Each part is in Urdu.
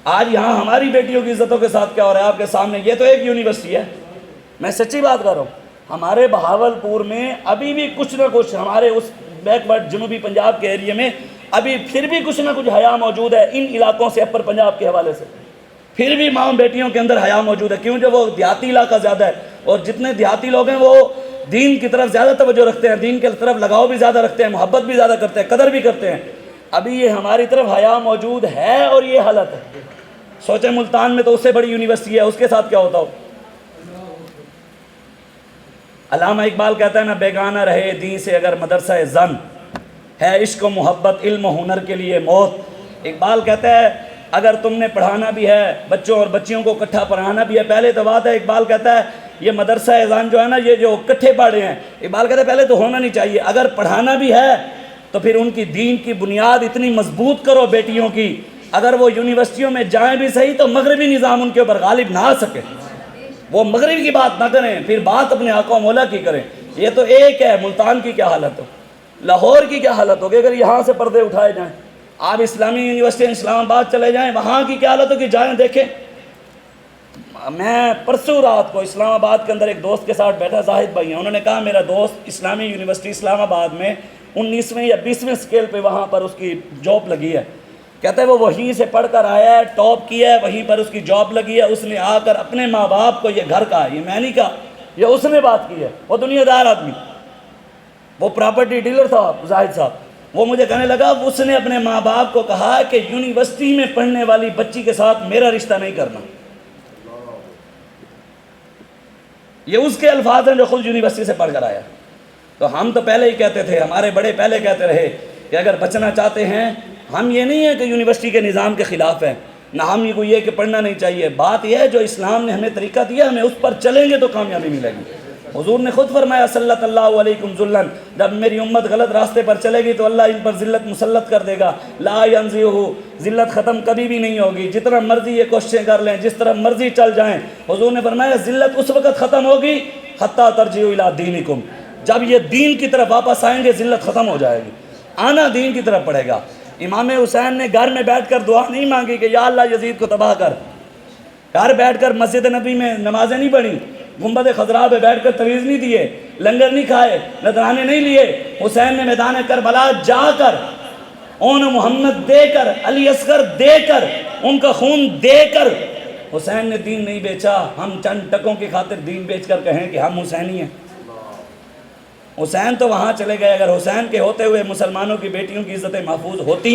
آج یہاں ہماری بیٹیوں کی عزتوں کے ساتھ کیا ہو رہا ہے آپ کے سامنے؟ یہ تو ایک یونیورسٹی ہے، میں سچی بات کر رہا ہوں، ہمارے بہاولپور میں ابھی بھی کچھ نہ کچھ، ہمارے اس بیک ورڈ جنوبی پنجاب کے ایریے میں ابھی پھر بھی کچھ نہ کچھ حیا موجود ہے ان علاقوں سے، اپر پنجاب کے حوالے سے پھر بھی ماں بیٹیوں کے اندر حیا موجود ہے، کیوں؟ جو وہ دیہاتی علاقہ زیادہ ہے، اور جتنے دیہاتی لوگ ہیں وہ دین کی طرف زیادہ توجہ رکھتے ہیں، دین کی طرف لگاؤ بھی زیادہ رکھتے ہیں، محبت بھی زیادہ کرتے ہیں، قدر بھی کرتے ہیں۔ ابھی یہ ہماری طرف حیا موجود ہے اور یہ حالت ہے۔ سوچیں ملتان میں تو اس سے بڑی یونیورسٹی ہے، اس کے ساتھ کیا ہوتا ہو۔ علامہ اقبال کہتا ہے نا، بیگانہ رہے دین سے اگر مدرسہ زن، ہے عشق و محبت علم و ہنر کے لیے موت۔ اقبال کہتا ہے اگر تم نے پڑھانا بھی ہے بچوں اور بچیوں کو اکٹھا پڑھانا بھی ہے، پہلے تو بات ہے، اقبال کہتا ہے یہ مدرسہ زن جو ہے نا، یہ جو اکٹھے پڑھے ہیں، اقبال کہتا ہے پہلے تو ہونا نہیں چاہیے، اگر پڑھانا بھی ہے تو پھر ان کی دین کی بنیاد اتنی مضبوط کرو بیٹیوں کی، اگر وہ یونیورسٹیوں میں جائیں بھی صحیح تو مغربی نظام ان کے اوپر غالب نہ آ سکے، وہ مغرب کی بات نہ کریں، پھر بات اپنے آقا و مولا کی کریں۔ یہ تو ایک ہے، ملتان کی کیا حالت ہو، لاہور کی کیا حالت ہوگی اگر یہاں سے پردے اٹھائے جائیں۔ آپ اسلامی یونیورسٹی اسلام آباد چلے جائیں، وہاں کی کیا حالت ہوگی، جائیں دیکھیں۔ میں پرسوں رات کو اسلام آباد کے اندر ایک دوست کے ساتھ بیٹھا، زاہد بھائی ہیں، انہوں نے کہا میرا دوست اسلامی یونیورسٹی اسلام آباد میں 19ویں یا 20ویں اسکیل پہ وہاں پر اس کی جاب لگی ہے، کہتا ہے وہ وہیں سے پڑھ کر آیا ہے، ٹاپ کیا ہے، وہیں پر اس کی جاب لگی ہے، اس نے آ کر اپنے ماں باپ کو یہ گھر کہا، یہ میں نہیں کہا، یہ اس نے بات کی ہے، وہ دنیا دار آدمی، وہ پراپرٹی ڈیلر تھا زاہد صاحب، وہ مجھے کہنے لگا اس نے اپنے ماں باپ کو کہا کہ یونیورسٹی میں پڑھنے والی بچی کے ساتھ میرا رشتہ نہیں کرنا۔ یہ اس کے الفاظ ہیں جو خود یونیورسٹی سے پڑھ کر آیا۔ تو ہم تو پہلے ہی کہتے تھے، ہمارے بڑے پہلے کہتے رہے کہ اگر بچنا چاہتے ہیں، ہم یہ نہیں ہے کہ یونیورسٹی کے نظام کے خلاف ہیں، نہ ہم یہ کہ پڑھنا نہیں چاہیے، بات یہ ہے جو اسلام نے ہمیں طریقہ دیا ہمیں اس پر چلیں گے تو کامیابی ملے گی۔ حضور نے خود فرمایا صلی اللہ علیکم ذلًا، جب میری امت غلط راستے پر چلے گی تو اللہ ان پر ذلت مسلط کر دے گا، لا ینزعہ، ذلت ختم کبھی بھی نہیں ہوگی، جتنا مرضی یہ کوششیں کر لیں، جس طرح مرضی چل جائیں، حضور نے فرمایا ذلت اس وقت ختم ہوگی حتی ترجعوا الی دینکم، جب یہ دین کی طرف واپس آئیں گے ذلت ختم ہو جائے گی، آنا دین کی طرف پڑے گا۔ امام حسین نے گھر میں بیٹھ کر دعا نہیں مانگی کہ یا اللہ یزید کو تباہ کر، گھر بیٹھ کر مسجد نبی میں نمازیں نہیں پڑھی، گنبد خضراء پہ بیٹھ کر تویز نہیں دیے، لنگر نہیں کھائے، نذرانے نہیں لیے، حسین نے میدان کربلا جا کر اون محمد دے کر، علی اصغر دے کر، ان کا خون دے کر حسین نے دین نہیں بیچا۔ ہم چند ٹکوں کی خاطر دین بیچ کر کہیں کہ ہم حسینی ہیں؟ حسین تو وہاں چلے گئے، اگر حسین کے ہوتے ہوئے مسلمانوں کی بیٹیوں کی عزتیں محفوظ ہوتی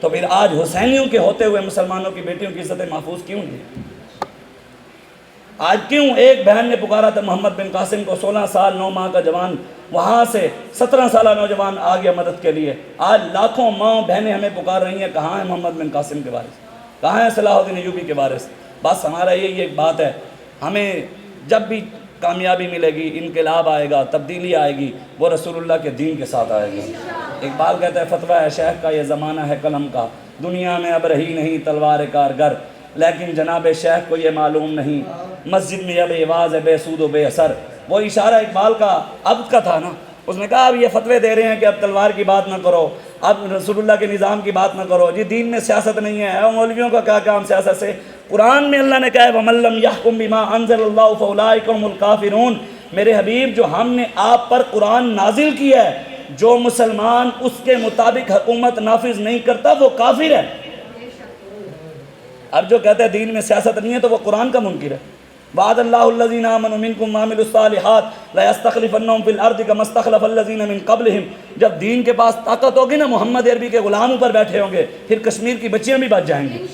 تو پھر آج حسینیوں کے ہوتے ہوئے مسلمانوں کی بیٹیوں کی عزتیں محفوظ کیوں نہیں؟ آج کیوں ایک بہن نے پکارا تھا محمد بن قاسم کو، 16 سال 9 ماہ کا جوان، وہاں سے 17 سالہ نوجوان آ گیا مدد کے لیے۔ آج لاکھوں ماں بہنیں ہمیں پکار رہی ہیں، کہاں ہے محمد بن قاسم کے وارث، کہاں ہے صلاح الدین ایوبی کے وارث؟ بس ہمارا یہی ایک بات ہے، ہمیں جب بھی کامیابی ملے گی، انقلاب آئے گا، تبدیلی آئے گی، وہ رسول اللہ کے دین کے ساتھ آئے گی۔ اقبال کہتا ہے فتویٰ ہے شیخ کا یہ زمانہ ہے قلم کا، دنیا میں اب رہی نہیں تلوار کارگر، لیکن جناب شیخ کو یہ معلوم نہیں مسجد میں اب عواز ہے بے سود و بے اثر۔ وہ اشارہ اقبال کا عبد کا تھا نا، اس نے کہا اب یہ فتوے دے رہے ہیں کہ اب تلوار کی بات نہ کرو، اب رسول اللہ کے نظام کی بات نہ کرو، جی دین میں سیاست نہیں ہے، اے مولویوں کا کیا کام سیاست سے؟ قرآن میں اللہ نے کہا ہے وَمَن لَّمْ يَحْكُم بِمَا أَنزَلَ اللَّهُ فَأُولَٰئِكَ هُمُ الْكَافِرُونَ۔ میرے حبیب جو ہم نے آپ پر قرآن نازل کیا ہے، جو مسلمان اس کے مطابق حکومت نافذ نہیں کرتا وہ کافر ہے۔ اب جو کہتے ہیں دین میں سیاست نہیں ہے تو وہ قرآن کا منکر ہے۔ وعد اللہ الذین آمنوا منکم وعملوا الصالحات لیستخلفنہم فی الارض کما استخلف الذین من قبلہم۔ جب دین کے پاس طاقت ہوگی نا، محمد عربی کے غلاموں پر بیٹھے ہوں گے، پھر کشمیر کی بچیاں بھی بچ جائیں گی،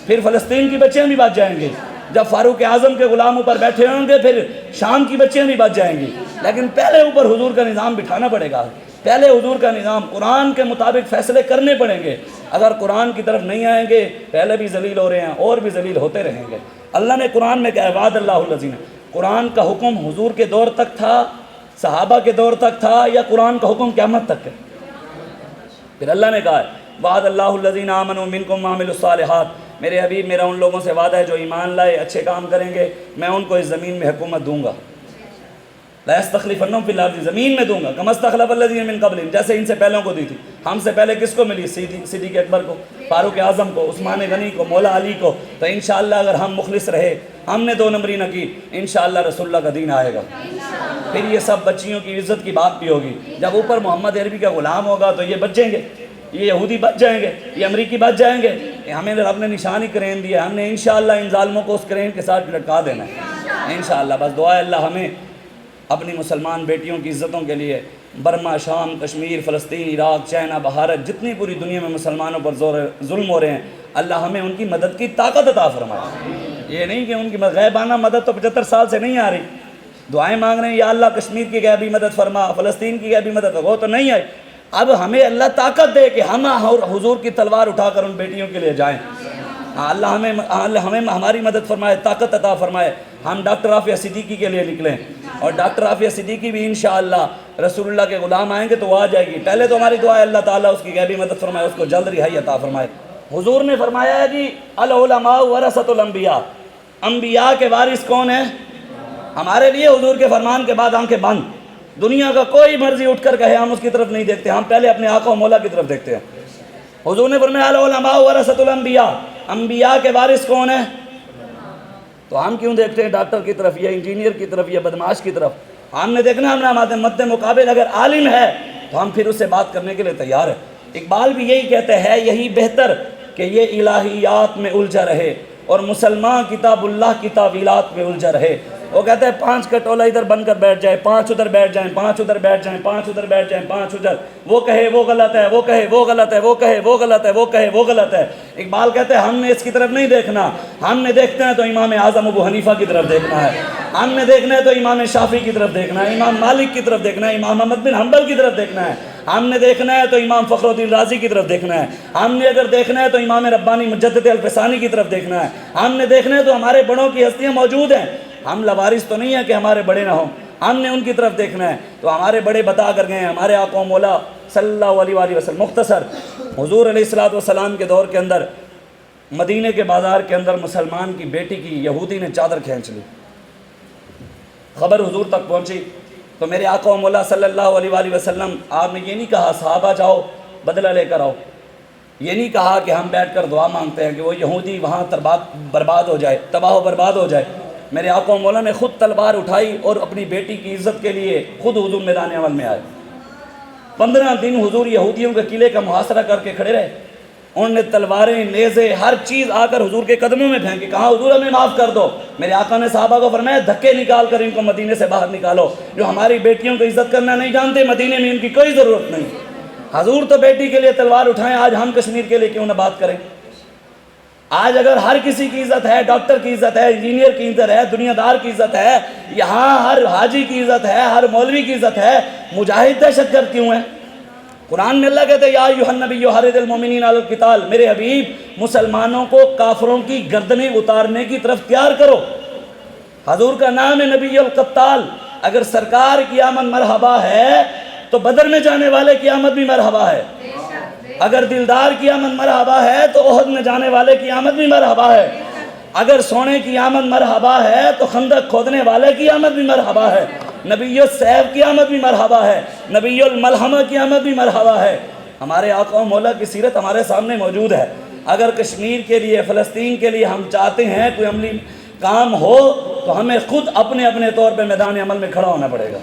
پھر فلسطین کی بچیاں بھی بچ جائیں گی۔ جب فاروق اعظم کے غلاموں پر بیٹھے ہوں گے، پھر شام کی بچیاں بھی بچ جائیں گی۔ لیکن پہلے اوپر حضور کا نظام بٹھانا پڑے گا، پہلے حضور کا نظام قرآن کے مطابق فیصلے کرنے پڑیں گے۔ اگر قرآن کی طرف نہیں آئیں گے، پہلے بھی ذلیل ہو رہے ہیں اور بھی ذلیل ہوتے رہیں گے۔ اللہ نے قرآن میں کہا وعد اللہ الذین، قرآن کا حکم حضور کے دور تک تھا، صحابہ کے دور تک تھا، یا قرآن کا حکم قیامت تک ہے؟ پھر اللہ نے کہا وعد اللہ الذین آمنوا منکم وعملوا الصالحات، میرے حبیب میرا ان لوگوں سے وعدہ ہے جو ایمان لائے اچھے کام کریں گے، میں ان کو اس زمین میں حکومت دوں گا، لا یستخلفنہم فی الارض، زمین میں دوں گا، کما استخلف الذین من قبلہم، جیسے ان سے پہلوں کو دی تھی۔ ہم سے پہلے کس کو ملی؟ صدیق اکبر کو، فاروق اعظم کو، عثمان غنی کو، مولا علی کو۔ تو انشاءاللہ اگر ہم مخلص رہے، ہم نے 2 نمبری نہ کی، انشاءاللہ رسول اللہ کا دین آئے گا۔ پھر یہ سب بچیوں کی عزت کی بات بھی ہوگی۔ جب اوپر محمد عربی کا غلام ہوگا تو یہ بچ جائیں گے، یہ یہودی بچ جائیں گے، یہ امریکی بچ جائیں گے۔ ہمیں رب نے نشانی کرین دیا، ہم نے انشاءاللہ ان ظالموں کو اس کرین کے ساتھ لٹکا دینا ہے انشاءاللہ۔ بس دعا ہے اللہ ہمیں اپنی مسلمان بیٹیوں کی عزتوں کے لیے، برما، شام، کشمیر، فلسطین، عراق، چائنا، بھارت، جتنی پوری دنیا میں مسلمانوں پر ظلم ہو رہے ہیں، اللہ ہمیں ان کی مدد کی طاقت عطا فرمائے۔ یہ نہیں کہ ان کی غیبانہ مدد تو 75 سال سے نہیں آ رہی، دعائیں مانگ رہے ہیں یا اللہ کشمیر کی غیبی مدد فرما، فلسطین کی غیبی مدد، وہ تو نہیں آئی۔ اب ہمیں اللہ طاقت دے کہ ہم حضور کی تلوار اٹھا کر ان بیٹیوں کے لیے جائیں۔ اللہ ہمیں ہماری مدد فرمائے، طاقت عطا فرمائے۔ ہم ڈاکٹر عافیہ صدیقی کے لیے نکلیں، اور ڈاکٹر عافیہ صدیقی بھی انشاءاللہ رسول اللہ کے غلام آئیں گے تو وہ آ جائے گی۔ پہلے تو ہماری دعا ہے اللہ تعالیٰ اس کی غیبی مدد فرمائے، اس کو جلد رہائی عطا فرمائے۔ حضور نے فرمایا ہے جی العلماء ورثۃ الانبیاء، انبیاء کے وارث کون ہیں؟ ہمارے لیے حضور کے فرمان کے بعد آنکھیں بند، دنیا کا کوئی مرضی اٹھ کر کہے ہم اس کی طرف نہیں دیکھتے، ہم پہلے اپنے آقا و مولا کی طرف دیکھتے ہیں۔ حضور نے فرمایا العلماء ورثۃ الانبیاء، انبیاء کے وارث کون ہیں؟ تو ہم کیوں دیکھتے ہیں ڈاکٹر کی طرف یا انجینئر کی طرف یا بدماش کی طرف؟ ہم نے دیکھنا ہمارے مد مقابل اگر عالم ہے تو ہم پھر اس سے بات کرنے کے لیے تیار ہیں۔ اقبال بھی یہی کہتے ہیں، یہی بہتر کہ یہ الہیات میں الجھا رہے اور مسلمان کتاب اللہ کی تعویلات میں الجھا رہے۔ وہ کہتے ہیں 5 کا ٹولہ ادھر بن کر بیٹھ جائے، 5 ادھر بیٹھ جائیں، 5 ادھر بیٹھ جائیں، 5 ادھر بیٹھ جائیں، 5 ادھر، وہ کہے وہ غلط ہے، وہ کہے وہ غلط ہے، وہ کہے وہ غلط ہے، وہ کہے وہ غلط ہے۔ اقبال کہتے ہیں ہم نے اس کی طرف نہیں دیکھنا، ہم نے دیکھنا ہے تو امام اعظم ابو حنیفہ کی طرف دیکھنا ہے، ہم نے دیکھنا ہے تو امام شافعی کی طرف دیکھنا ہے، امام مالک کی طرف دیکھنا ہے، امام احمد بن حنبل کی طرف دیکھنا ہے، ہم نے دیکھنا ہے تو امام فخر الدین رازی کی طرف دیکھنا ہے، ہم نے اگر دیکھنا ہے تو امام ربانی مجدد الفسانی کی طرف دیکھنا ہے، ہم نے دیکھنا ہے تو ہمارے بڑوں کی ہستیاں موجود ہیں۔ ہم لوارث تو نہیں ہیں کہ ہمارے بڑے نہ ہوں، ہم نے ان کی طرف دیکھنا ہے۔ تو ہمارے بڑے بتا کر گئے ہیں، ہمارے آقا و مولا صلی اللہ علیہ وآلہ وسلم۔ مختصر، حضور علیہ الصلوۃ کے دور کے اندر مدینے کے بازار کے اندر مسلمان کی بیٹی کی یہودی نے چادر کھینچ لی، خبر حضور تک پہنچی تو میرے آقا و مولا صلی اللہ علیہ وآلہ وسلم، آپ نے یہ نہیں کہا صحابہ جاؤ بدلہ لے کر آؤ، یہ نہیں کہا کہ ہم بیٹھ کر دعا مانگتے ہیں کہ وہ یہودی وہاں برباد ہو جائے، تباہ و برباد ہو جائے۔ میرے آقا و مولا نے خود تلوار اٹھائی اور اپنی بیٹی کی عزت کے لیے خود حضور میدان عمل میں آئے۔ 15 دن حضور یہودیوں کے قلعے کا محاصرہ کر کے کھڑے رہے، انہوں نے تلواریں، نیزے، ہر چیز آ کر حضور کے قدموں میں پھینکی، کہا حضور ہمیں معاف کر دو۔ میرے آقا نے صحابہ کو فرمایا دھکے نکال کر ان کو مدینے سے باہر نکالو، جو ہماری بیٹیوں کو عزت کرنا نہیں جانتے، مدینے میں ان کی کوئی ضرورت نہیں۔ حضور تو بیٹی کے لیے تلوار اٹھائیں، آج ہم کشمیر کے لیے کیوں نہ بات کریں؟ آج اگر ہر کسی کی عزت ہے، ڈاکٹر کی عزت ہے، انجینئر کی عزت ہے، دنیا دار کی عزت ہے، یہاں ہر حاجی کی عزت ہے، ہر مولوی کی عزت ہے، مجاہد دہشت گرد کیوں ہیں؟ قرآن میں اللہ کہتے ہیں یا ایھا النبی حرض المؤمنین علی القتال، میرے حبیب مسلمانوں کو کافروں کی گردنیں اتارنے کی طرف تیار کرو۔ حضور کا نام ہے نبی القتال۔ اگر سرکار کی آمد مرحبا ہے تو بدر میں جانے والے کی آمد بھی مرحبا ہے، اگر دلدار کی آمد مرحبا ہے تو احد میں جانے والے کی آمد بھی مرحبا ہے، اگر سونے کی آمد مرحبا ہے تو خندق کھودنے والے کی آمد بھی مرحبا ہے، نبی السیف کی آمد بھی مرحبا ہے، نبی الملحمہ کی آمد بھی مرحبا ہے۔ ہمارے آقا و مولا کی سیرت ہمارے سامنے موجود ہے۔ اگر کشمیر کے لیے، فلسطین کے لیے ہم چاہتے ہیں کوئی عملی کام ہو تو ہمیں خود اپنے اپنے طور پہ میدان عمل میں کھڑا ہونا پڑے گا۔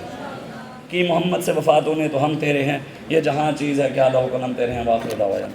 کہ محمد سے وفات ہونے تو ہم تیرے ہیں، یہ جہاں چیز ہے کیا لو قلم تیرے ہیں، واخر دعوانا۔